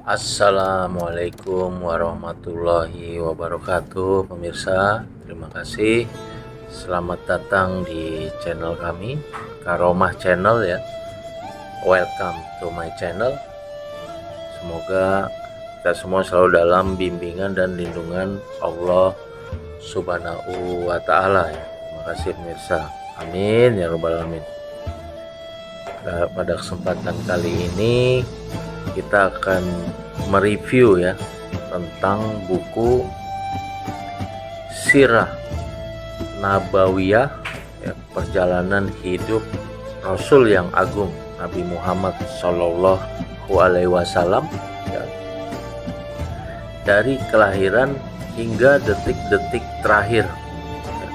Assalamualaikum warahmatullahi wabarakatuh, pemirsa. Terima kasih. Selamat datang di channel kami, Karomah Channel ya. Welcome to my channel. Semoga kita semua selalu dalam bimbingan dan lindungan Allah Subhanahu wa Ta'ala ya. Terima kasih pemirsa. Amin ya rabbal alamin. Pada kesempatan kali ini kita akan mereview ya tentang buku Sirah Nabawiyah ya, perjalanan hidup Rasul yang agung Nabi Muhammad Shallallahu Alaihi Wasallam ya, dari kelahiran hingga detik-detik terakhir ya.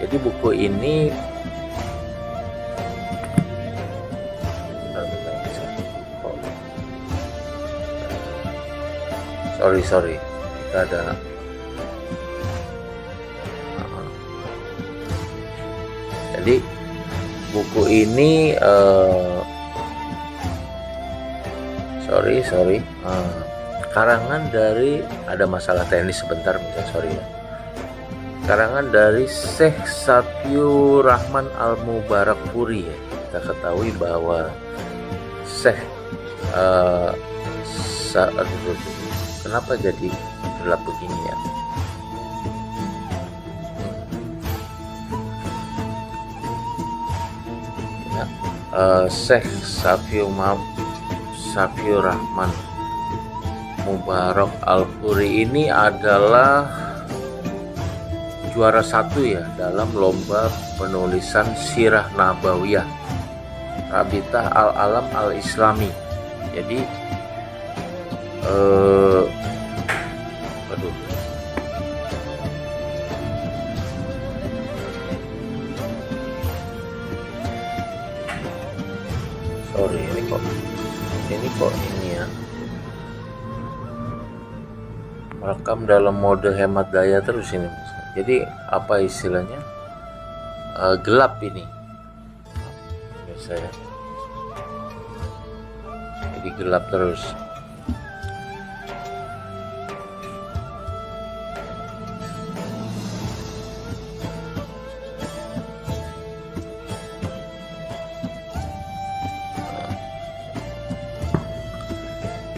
Jadi buku ini sorry kita ada jadi buku ini karangan dari ada masalah teknis sebentar sorry ya, karangan dari Syekh Safiur Rahman Al-Mubarakfuri ya. Kita ketahui bahwa Syekh kenapa jadi gelap begini ya? Syekh Safiur Rahman Mubarak Al-Furi ini adalah juara satu ya dalam lomba penulisan Sirah Nabawiyah Rabitah Al-Alam Al-Islami. Jadi sorry ini kok ini ya, merekam dalam mode hemat daya terus ini. Jadi apa istilahnya, gelap ini biasanya, jadi gelap terus.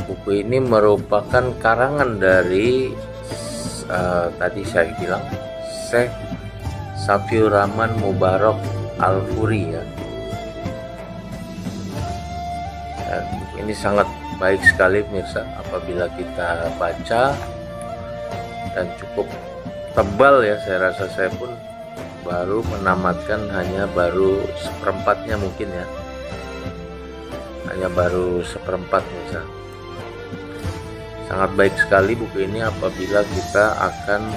Buku ini merupakan karangan dari tadi saya bilang Syekh Safiur Rahman Mubarak Al-Furi ya. Dan ini sangat baik sekali pemirsa apabila kita baca, dan cukup tebal ya. Saya rasa saya pun baru menamatkan hanya baru seperempatnya mungkin ya, hanya baru seperempat pemirsa. Sangat baik sekali buku ini apabila kita akan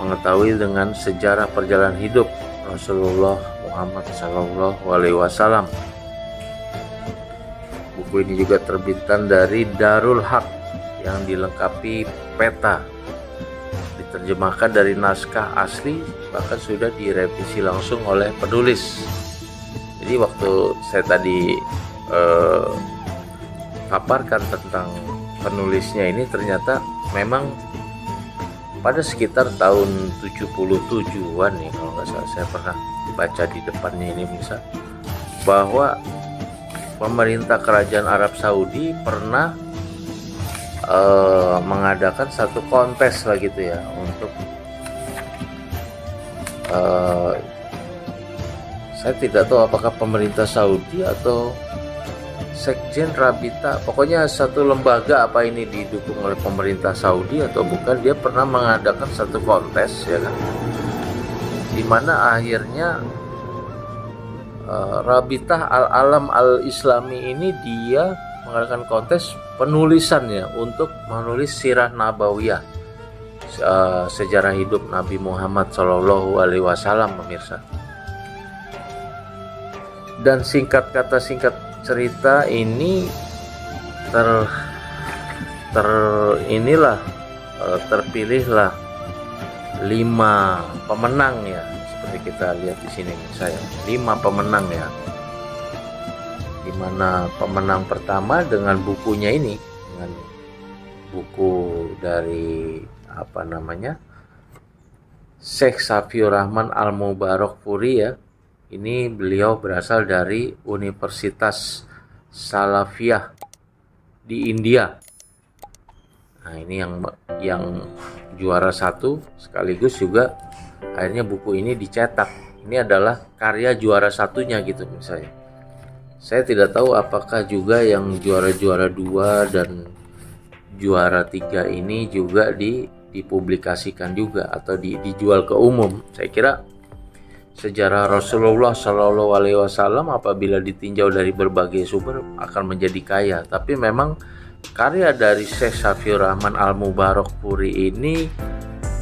mengetahui dengan sejarah perjalanan hidup Rasulullah Muhammad Shallallahu Alaihi Wasallam. Buku ini juga terbitan dari Darul Haq yang dilengkapi peta, diterjemahkan dari naskah asli, bahkan sudah direvisi langsung oleh penulis. Jadi waktu saya tadi paparkan tentang penulisnya ini, ternyata memang pada sekitar tahun 77-an nih kalau nggak salah, saya pernah baca di depannya ini bisa bahwa pemerintah kerajaan Arab Saudi pernah mengadakan satu kontes lah gitu ya untuk saya tidak tahu apakah pemerintah Saudi atau Sekjen Rabita, pokoknya satu lembaga apa ini didukung oleh pemerintah Saudi atau bukan, dia pernah mengadakan satu kontes ya kan, dimana akhirnya Rabitah Al-Alam Al-Islami ini dia mengadakan kontes penulisannya untuk menulis Sirah Nabawiyah, sejarah hidup Nabi Muhammad Shallallahu Alaihi Wasallam pemirsa. Dan singkat kata singkat cerita ini terpilihlah 5 pemenang ya, seperti kita lihat di sini saya 5 pemenang ya, 5 di mana pemenang pertama dengan bukunya ini, dengan buku dari Syekh Safiur Rahman Al-Mubarakfuri ya. Ini beliau berasal dari Universitas Salafiyah di India. Nah, ini yang juara satu, sekaligus juga akhirnya buku ini dicetak. Ini adalah karya juara satunya gitu misalnya. Saya tidak tahu apakah juga yang juara-juara 2 dan juara 3 ini juga dipublikasikan juga atau dijual ke umum. Saya kira sejarah Rasulullah Shallallahu Alaihi Wasallam apabila ditinjau dari berbagai sumber akan menjadi kaya. Tapi memang karya dari Syekh Safiur Rahman Al-Mubarakfuri ini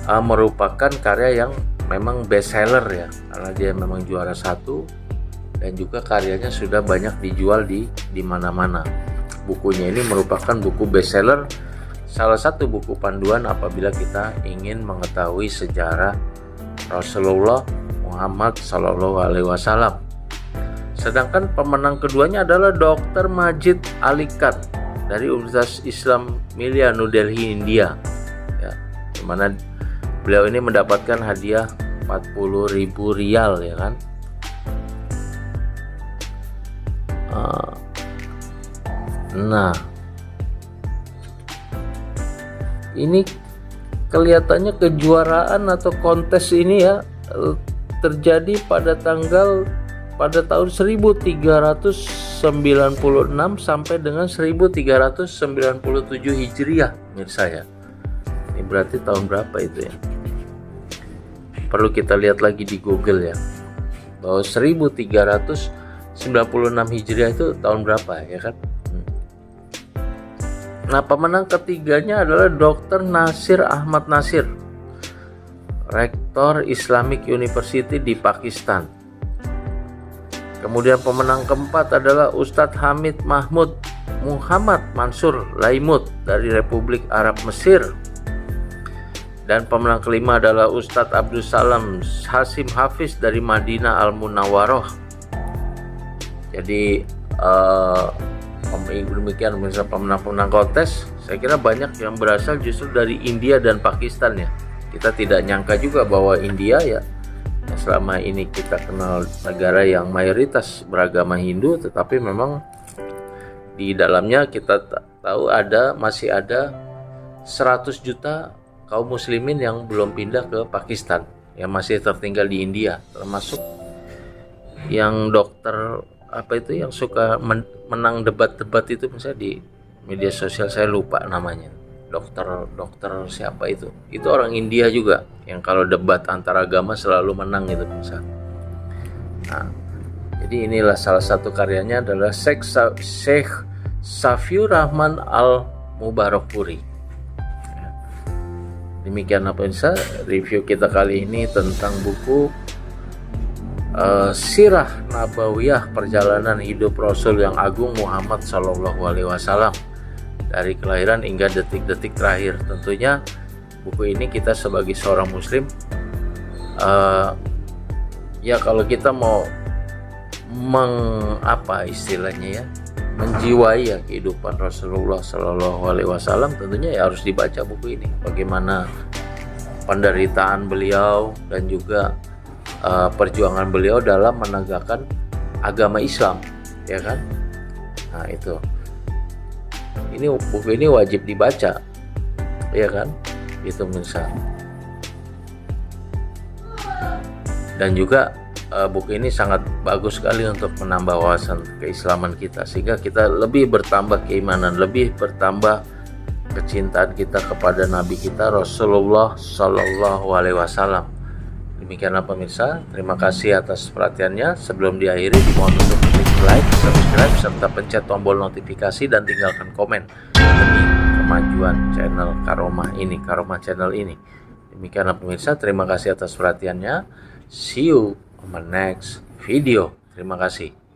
merupakan karya yang memang best seller ya, karena dia memang juara satu dan juga karyanya sudah banyak dijual di mana-mana. Bukunya ini merupakan buku best seller, salah satu buku panduan apabila kita ingin mengetahui sejarah Rasulullah Muhammad Sallallahu Alaihi Wasallam. Sedangkan pemenang keduanya adalah Dr. Majid Ali Khan dari Universitas Islam Millia New Delhi, India. Ya, dimana beliau ini mendapatkan hadiah 40.000 rial ya kan. Nah, ini kelihatannya kejuaraan atau kontes ini ya terjadi pada tahun 1396 sampai dengan 1397 Hijriah mirsa ya. Ini berarti tahun berapa itu ya? Perlu kita lihat lagi di Google ya, bahwa 1396 Hijriah itu tahun berapa ya kan. Nah, pemenang ketiganya adalah Dr. Nasir Ahmad Nasir, Rektor Islamic University di Pakistan. Kemudian pemenang keempat adalah Ustadz Hamid Mahmud Muhammad Mansur Laimut dari Republik Arab Mesir. Dan pemenang kelima adalah Ustadz Abdul Salam Hasim Hafiz dari Madinah Al-Munawwaroh. Jadi demikian misalnya pemenang-pemenang kontes, saya kira banyak yang berasal justru dari India dan Pakistan ya. Kita tidak nyangka juga bahwa India ya, selama ini kita kenal negara yang mayoritas beragama Hindu, tetapi memang di dalamnya kita tahu masih ada 100 juta kaum muslimin yang belum pindah ke Pakistan, yang masih tertinggal di India, termasuk yang dokter yang suka menang debat-debat itu, misalnya di media sosial saya lupa namanya, dokter siapa itu orang India juga yang kalau debat antar agama selalu menang gitu misalnya. Nah, jadi inilah salah satu karyanya adalah Syekh Safiur Rahman Al-Mubarakfuri. Demikian pemirsa review kita kali ini tentang buku Sirah Nabawiyah, perjalanan hidup Rasul yang agung Muhammad Sallallahu Alaihi Wasallam dari kelahiran hingga detik-detik terakhir. Tentunya buku ini kita sebagai seorang muslim ya kalau kita mau menjiwai ya kehidupan Rasulullah Sallallahu Alaihi Wasallam, tentunya ya harus dibaca buku ini. Bagaimana penderitaan beliau dan juga perjuangan beliau dalam menegakkan agama Islam, ya kan? Nah itu, buku ini wajib dibaca, ya kan? Itu misal. Dan juga buku ini sangat bagus sekali untuk menambah wawasan keislaman kita, sehingga kita lebih bertambah keimanan, lebih bertambah kecintaan kita kepada Nabi kita Rasulullah Sallallahu Alaihi Wasallam. Demikianlah pemirsa, terima kasih atas perhatiannya. Sebelum diakhiri, dimohon untuk klik like, subscribe, serta pencet tombol notifikasi dan tinggalkan komen demi kemajuan channel Karomah channel ini. Demikianlah pemirsa, terima kasih atas perhatiannya. See you on my next video. Terima kasih.